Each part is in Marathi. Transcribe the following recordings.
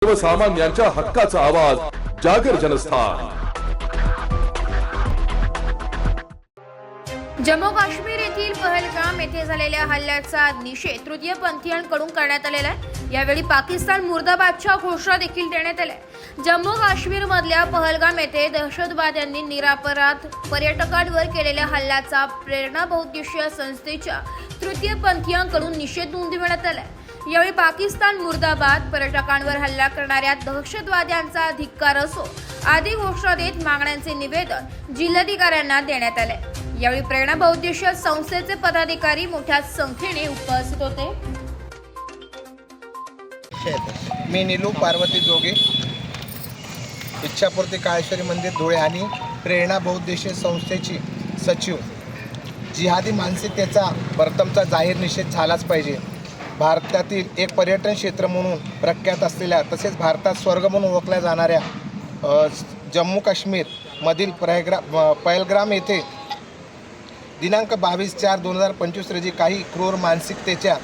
सर्वसामान्यांच्या हक्काचा आवाज जागर जनस्थान। जम्मू काश्मीर येथील पहलगाम येथे झालेल्या हल्ल्याचा निषेध तृतीयपंथीयांकडून करण्यात आलेला आहे। यावेळी पाकिस्तान मुर्दाबादच्या घोषणा देखील देण्यात आल्या। जम्मू काश्मीर मधल्या पहलगाम येथे दहशतवाद्यांनी निरपराध पर्यटकांवर केलेल्या हल्ल्याचा प्रेरणा बहुउद्देशीय संस्थेच्या तृतीयपंथीयांकडून निषेध नोंदविण्यात आला। यावेळी पाकिस्तान मुर्दाबाद, पर्यटकांवर हल्ला करणाऱ्या दहशतवाद्यांचा धिक्कार असो आदी घोषणा देत मागण्यांचे निवेदन जिल्हाधिकाऱ्यांना देण्यात आले। यावेळी प्रेरणा बहुउद्देशीय संस्थेचे पदाधिकारी मोठ्या संख्येने उपस्थित होते। मी नीलू पार्वती जोगे, इच्छापूर्ती काळेश्वरी मंदिर धुळे आणि प्रेरणा बहुउद्देशीय संस्थेची सचिव। जिहादी मानसिकतेचा प्रथमचा जाहीर निषेध झालाच पाहिजे। भारतातील एक पर्यटन क्षेत्र म्हणून प्रख्यात असलेल्या तसेच भारतात स्वर्ग म्हणून ओळखल्या जाणाऱ्या जम्मू काश्मीरमधील पहलगाम येथे दिनांक 22/4/2025 रोजी काही क्रूर मानसिकतेच्या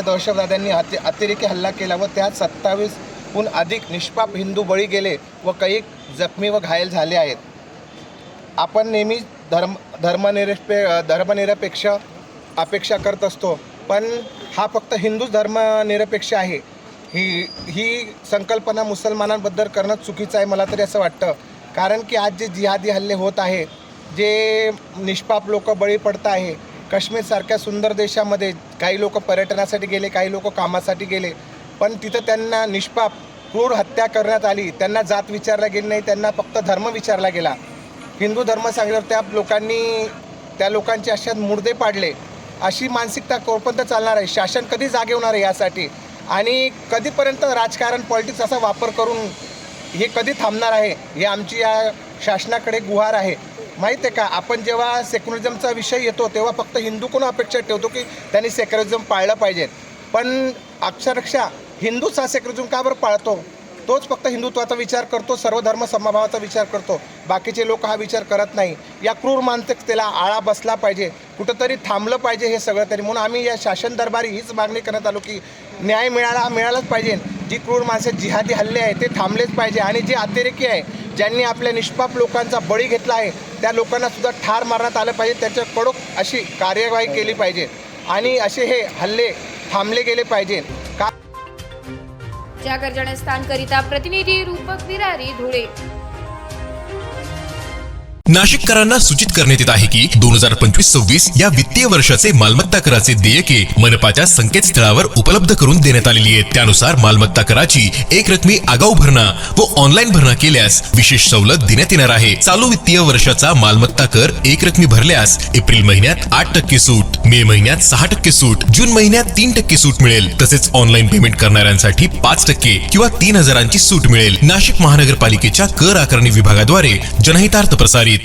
दहशतवाद्यांनी अतिरेकी हल्ला केला व त्यात 27हून अधिक निष्पाप हिंदू बळी गेले व काही जखमी व घायल झाले आहेत। आपण नेहमी धर्मनिरपेक्ष अपेक्षा करत असतो, पण हा फक्त हिंदू धर्मनिरपेक्ष आहे। ही संकल्पना मुसलमानांबद्दल करणं चुकीचं आहे मला तरी असं वाटतं। कारण की आज जे जिहादी हल्ले होत आहे, जे निष्पाप लोक बळी पडत आहे, काश्मीरसारख्या सुंदर देशामध्ये काही लोक पर्यटनासाठी गेले, काही लोक कामासाठी गेले, पण तिथं त्यांना निष्पाप क्रूर हत्या करण्यात आली। त्यांना जात विचारला गेली नाही, त्यांना फक्त धर्म विचारला गेला। हिंदू धर्म सांगितल्यावर त्या लोकांचे अशात मुर्दे पाडले। अशी मानसिकता कोणपर्यंत चालणार आहे? शासन कधी जागे होणार आहे यासाठी? आणि कधीपर्यंत राजकारण पॉलिटिक्स असा वापर करून हे कधी थांबणार आहे? हे आमची या शासनाकडे गुहार आहे। माहीत आहे का, आपण जेव्हा सेक्युलरिझमचा विषय येतो तेव्हा फक्त हिंदूकडून अपेक्षा ठेवतो की त्यांनी सेक्युलरिझम पाळलं पाहिजे, पण अक्षरशः हिंदूच हा सेक्युलरिझम का बरं पाळतो? तोच फक्त हिंदुत्वाचा विचार करतो, सर्व धर्म समभावाचा विचार करतो, बाकीचे लोक हा विचार करत नाही। या क्रूर मानसिकतेला आळा बसला पाहिजे, कुठंतरी थांबलं पाहिजे हे सगळं तरी। म्हणून आम्ही या शासन दरबारी हीच मागणी करण्यात आलो की न्याय मिळालाच पाहिजे। जी क्रूर माणसे जिहादी हल्ले आहे ते थांबलेच पाहिजे आणि जे अतिरेकी आहे, ज्यांनी आपल्या निष्पाप लोकांचा बळी घेतला आहे, त्या लोकांना सुद्धा ठार मारण्यात आलं पाहिजे। त्यांच्या कडक अशी कार्यवाही केली पाहिजे आणि असे हे हल्ले थांबले गेले पाहिजे। जागर जनस्थानकरिता प्रतिनिधी रूपक विरारी, धुळे। नाशिककरांना सूचित करण्यात येत आहे की 2025-26 या वित्तीय वर्षाचे मालमत्ता कराचे देयके मनपाच्या संकेतस्थळावर उपलब्ध करून देण्यात आलेली आहेत। त्यानुसार मालमत्ता कराची एक रकमी आगाऊ भरणा व ऑनलाईन भरणा केल्यास विशेष सवलत देण्यात येणार आहे। चालू वित्तीय वर्षाचा मालमत्ता कर एक रकमी भरल्यास एप्रिल महिन्यात 8% सूट, मे महिन्यात 6% सूट, जून महिन्यात 3% सूट मिळेल। तसेच ऑनलाईन पेमेंट करणाऱ्यांसाठी 5% किंवा 3000ची सूट मिळेल। नाशिक महानगरपालिकेच्या कर आकारणी विभागाद्वारे जनहितार्थ प्रसारित।